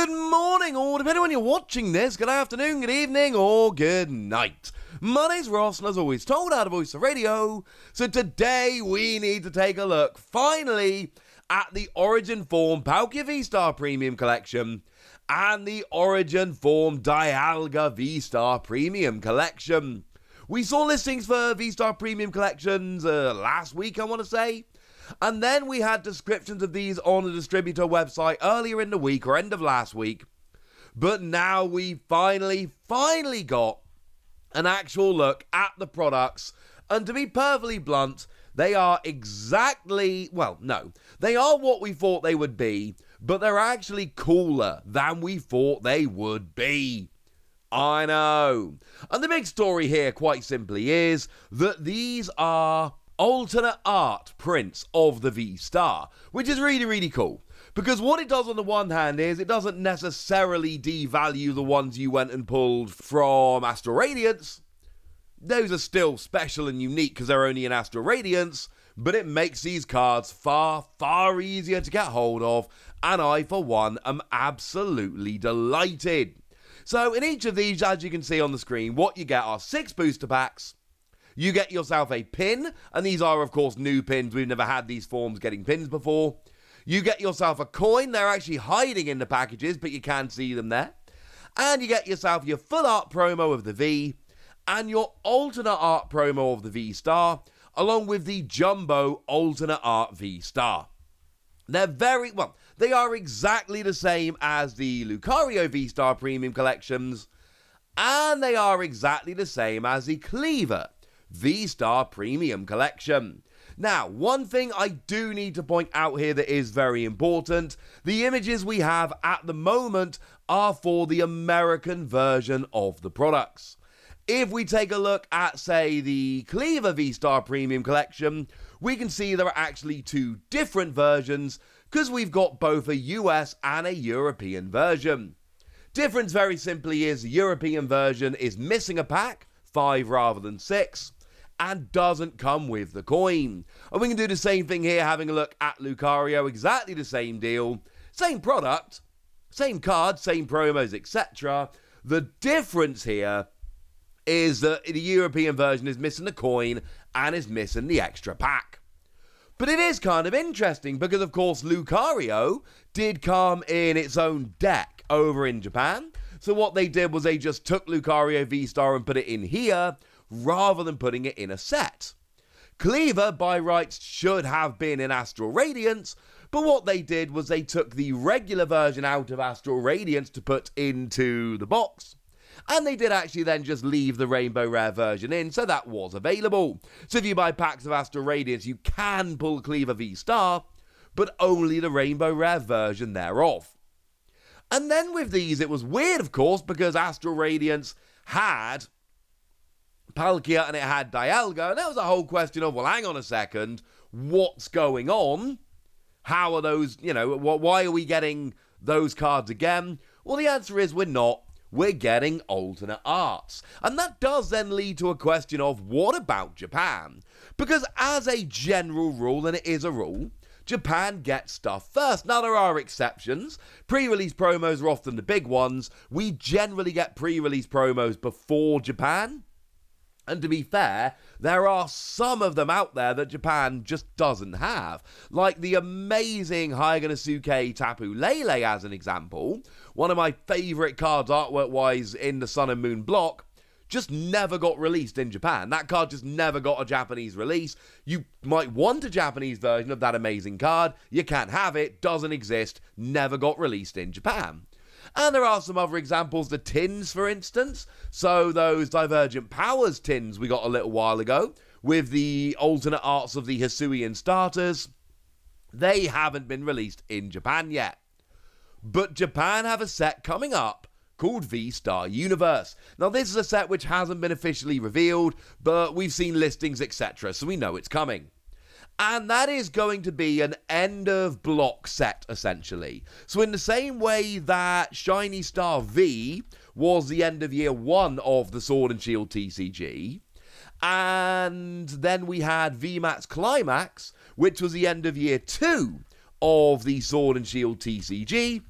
Good morning, or depending on when you're watching this, good afternoon, good evening, or good night. My name's Ross, and as always, told how to voice the radio. So today we need to take a look, finally, at the Origin Form Palkia VSTAR Premium Collection and the Origin Form Dialga VSTAR Premium Collection. We saw listings for VSTAR Premium Collections last week, I want to say. And then we had descriptions of these on the distributor website earlier in the week or end of last week. But now we finally got an actual look at the products. And to be perfectly blunt, they are exactly, well, no, they are what we thought they would be, but they're actually cooler than we thought they would be. I know. And the big story here, quite simply, is that these are alternate art prints of the VSTAR, which is really cool, because what it does on the one hand is it doesn't necessarily devalue the ones you went and pulled from Astral Radiance. Those are still special and unique because they're only in Astral Radiance, but it makes these cards far easier to get hold of, and I for one am absolutely delighted. So in each of these, as you can see on the screen, what you get are 6 booster packs. You get yourself a pin, and these are, of course, new pins. We've never had these forms getting pins before. You get yourself a coin. They're actually hiding in the packages, but you can see them there. And you get yourself your full art promo of the V, and your alternate art promo of the VSTAR, along with the jumbo alternate art VSTAR. They are exactly the same as the Lucario VSTAR Premium Collections, and they are exactly the same as the Cleaver VSTAR Premium Collection. Now, one thing I do need to point out here that is very important, the images we have at the moment are for the American version of the products. If we take a look at, say, the Cleaver VSTAR Premium Collection, we can see there are actually 2 different versions, because we've got both a US and a European version. Difference very simply is the European version is missing a pack, 5 rather than 6, and doesn't come with the coin. And we can do the same thing here, having a look at Lucario, exactly the same deal, same product, same card, same promos, etc. The difference here is that the European version is missing the coin and is missing the extra pack. But it is kind of interesting because, of course, Lucario did come in its own deck over in Japan. So what they did was they just took Lucario VSTAR and put it in here, rather than putting it in a set. Cleaver, by rights, should have been in Astral Radiance, but what they did was they took the regular version out of Astral Radiance to put into the box, and they did actually then just leave the Rainbow Rare version in, so that was available. So if you buy packs of Astral Radiance, you can pull Cleaver VSTAR, but only the Rainbow Rare version thereof. And then with these, it was weird, of course, because Astral Radiance had Palkia and it had Dialga, and that was a whole question of, well, hang on a second, what's going on? How are those, why are we getting those cards again? Well, the answer is we're not. We're getting alternate arts. And that does then lead to a question of, what about Japan? Because as a general rule, and it is a rule, Japan gets stuff first. Now, there are exceptions. Pre-release promos are often the big ones. We generally get pre-release promos before Japan. And to be fair, there are some of them out there that Japan just doesn't have. Like the amazing Haiganasuke Tapu Lele, as an example. One of my favourite cards artwork-wise in the Sun and Moon block. Just never got released in Japan. That card just never got a Japanese release. You might want a Japanese version of that amazing card. You can't have it. Doesn't exist. Never got released in Japan. And there are some other examples, the tins, for instance. So those Divergent Powers tins we got a little while ago, with the alternate arts of the Hisuian starters, they haven't been released in Japan yet. But Japan have a set coming up called VSTAR Universe. Now, this is a set which hasn't been officially revealed, but we've seen listings, etc., so we know it's coming. And that is going to be an end-of-block set, essentially. So in the same way that Shiny Star V was the end of year 1 of the Sword and Shield TCG, and then we had VMAX Climax, which was the end of year 2 of the Sword and Shield TCG,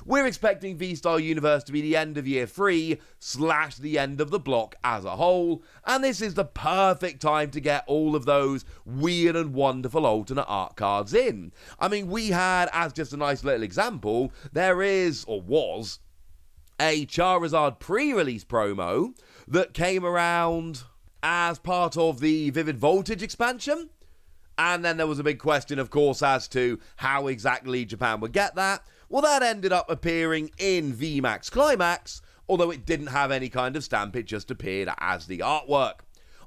we're expecting VSTAR Universe to be the end of year 3 / the end of the block as a whole, and this is the perfect time to get all of those weird and wonderful alternate art cards in. I mean, we had, as just a nice little example, there is, or was, a Charizard pre-release promo that came around as part of the Vivid Voltage expansion. And then there was a big question, of course, as to how exactly Japan would get that. Well, that ended up appearing in VMAX Climax, although it didn't have any kind of stamp, it just appeared as the artwork.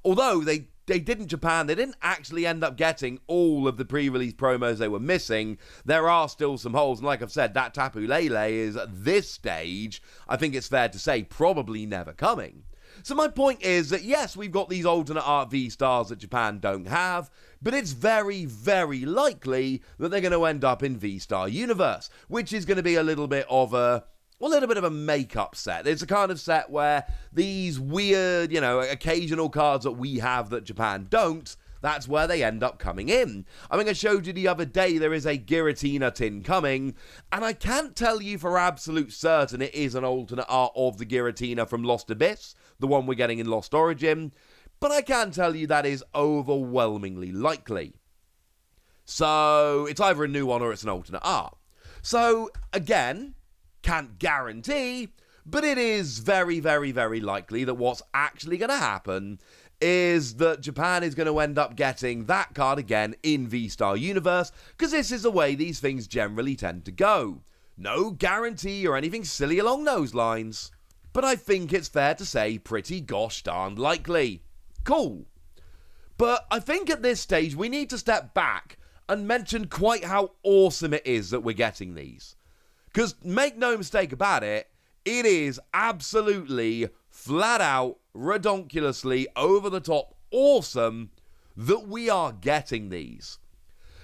Although they didn't, Japan, they didn't actually end up getting all of the pre-release promos they were missing. There are still some holes, and like I've said, that Tapu Lele is, at this stage, I think it's fair to say, probably never coming. So my point is that yes, we've got these alternate art V-Stars that Japan don't have, but it's very, very likely that they're going to end up in VSTAR Universe, which is going to be a little bit of a make-up set. It's a kind of set where these weird, occasional cards that we have that Japan don't, that's where they end up coming in. I mean, I showed you the other day there is a Giratina Tin coming, and I can't tell you for absolute certain it is an alternate art of the Giratina from Lost Abyss, the one we're getting in Lost Origin, but I can tell you that is overwhelmingly likely. So, it's either a new one or it's an alternate art. So, again, can't guarantee, but it is very, very, very likely that what's actually going to happen is that Japan is going to end up getting that card again in VSTAR Universe, because this is the way these things generally tend to go. No guarantee or anything silly along those lines, but I think it's fair to say pretty gosh darn likely. Cool. But I think at this stage we need to step back and mention quite how awesome it is that we're getting these. Because make no mistake about it, it is absolutely flat out, redonkulously, over the top awesome that we are getting these.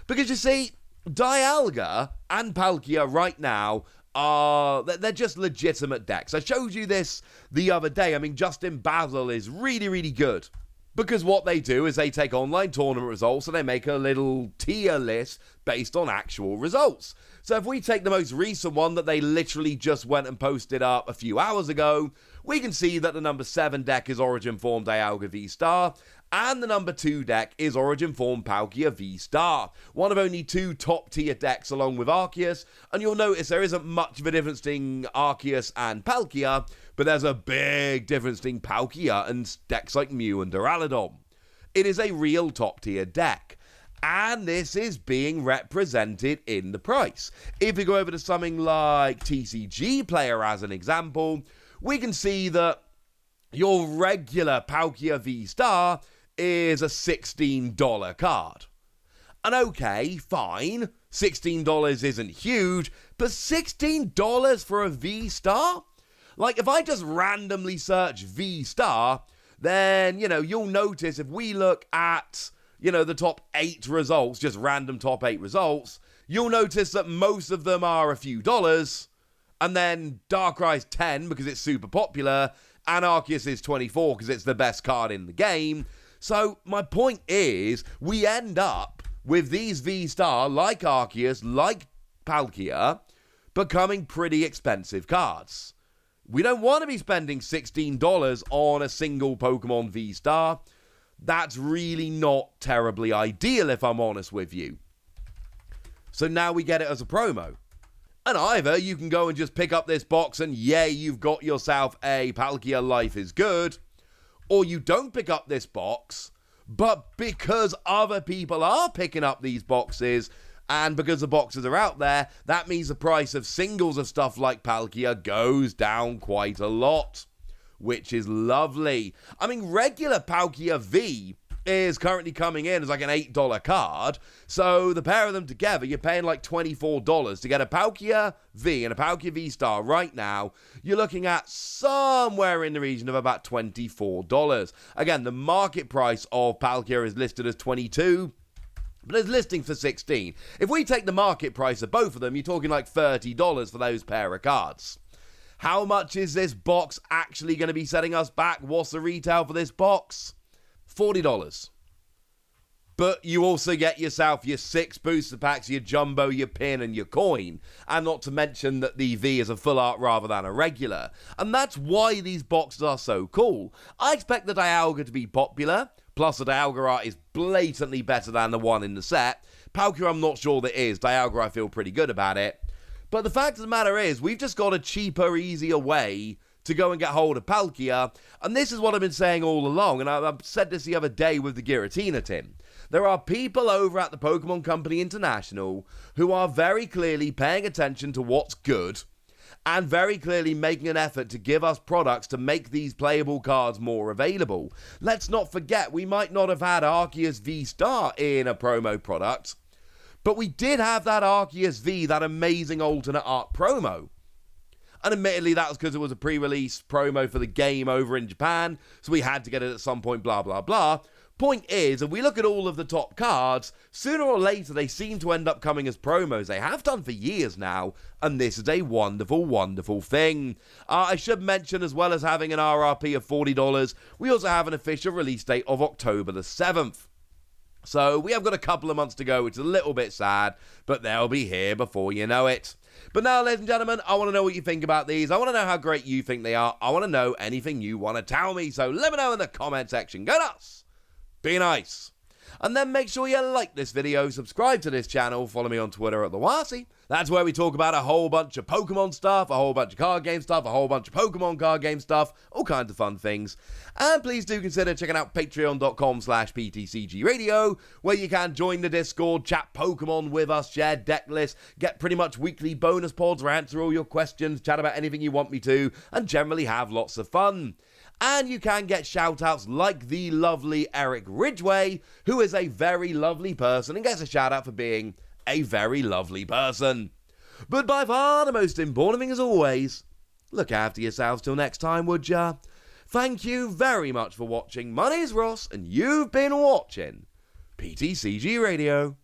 Because you see, Dialga and Palkia right now they're just legitimate decks. I showed you this the other day. I mean, Justin Basil is really, really good. Because what they do is they take online tournament results and they make a little tier list based on actual results. So if we take the most recent one that they literally just went and posted up a few hours ago, we can see that the number 7 deck is Origin Form Dialga VSTAR, and the number 2 deck is Origin Form Palkia VSTAR, one of only 2 top tier decks along with Arceus, and you'll notice there isn't much of a difference between Arceus and Palkia, but there's a big difference between Palkia and decks like Mew and Duraludon. It is a real top tier deck, and this is being represented in the price. If we go over to something like TCG Player as an example, we can see that your regular Palkia VSTAR is a $16 card. And okay, fine, $16 isn't huge, but $16 for a VSTAR? Like, if I just randomly search VSTAR, then, you'll notice if we look at, the top 8 results, just random top 8 results, you'll notice that most of them are a few dollars, and then Darkrai's 10 because it's super popular, and Arceus is 24 because it's the best card in the game. So my point is, we end up with these VSTAR, like Arceus, like Palkia, becoming pretty expensive cards. We don't want to be spending $16 on a single Pokemon VSTAR. That's really not terribly ideal, if I'm honest with you. So now we get it as a promo. And either you can go and just pick up this box and yay, you've got yourself a Palkia Life is Good, or you don't pick up this box, but because other people are picking up these boxes, and because the boxes are out there, that means the price of singles of stuff like Palkia goes down quite a lot, which is lovely. I mean, regular Palkia V is currently coming in as like an $8 card, so the pair of them together, you're paying like $24 to get a Palkia V and a Palkia VSTAR right now. You're looking at somewhere in the region of about $24. Again, the market price of Palkia is listed as $22, but it's listing for $16. If we take the market price of both of them, you're talking like $30 for those pair of cards. How much is this box actually going to be setting us back? What's the retail for this box? $40. But you also get yourself your 6 booster packs, your jumbo, your pin, and your coin. And not to mention that the V is a full art rather than a regular. And that's why these boxes are so cool. I expect the Dialga to be popular, plus the Dialga art is blatantly better than the one in the set. Palkia I'm not sure that is. Dialga I feel pretty good about it. But the fact of the matter is, we've just got a cheaper, easier way to go and get hold of Palkia. And this is what I've been saying all along, and I've said this the other day with the Giratina Tin. There are people over at the Pokemon Company International who are very clearly paying attention to what's good and very clearly making an effort to give us products to make these playable cards more available. Let's not forget, we might not have had Arceus VSTAR in a promo product, but we did have that Arceus V, that amazing alternate art promo. And admittedly, that was because it was a pre-release promo for the game over in Japan, so we had to get it at some point, blah, blah, blah. Point is, if we look at all of the top cards, sooner or later they seem to end up coming as promos. They have done for years now, and this is a wonderful, wonderful thing. I should mention, as well as having an RRP of $40, we also have an official release date of October the 7th. So we have got a couple of months to go, which is a little bit sad, but they'll be here before you know it. But now, ladies and gentlemen, I want to know what you think about these. I want to know how great you think they are. I want to know anything you want to tell me. So let me know in the comment section. Go nuts! Be nice. And then make sure you like this video, subscribe to this channel, follow me on Twitter at TheWasi. That's where we talk about a whole bunch of Pokemon stuff, a whole bunch of card game stuff, a whole bunch of Pokemon card game stuff, all kinds of fun things. And please do consider checking out patreon.com/PTCGradio, where you can join the Discord, chat Pokemon with us, share deck lists, get pretty much weekly bonus pods where I answer all your questions, chat about anything you want me to, and generally have lots of fun. And you can get shout-outs like the lovely Eric Ridgway, who is a very lovely person and gets a shout-out for being a very lovely person. But by far the most important thing, as always, look after yourselves till next time, would ya? Thank you very much for watching. My name's Ross, and you've been watching PTCG Radio.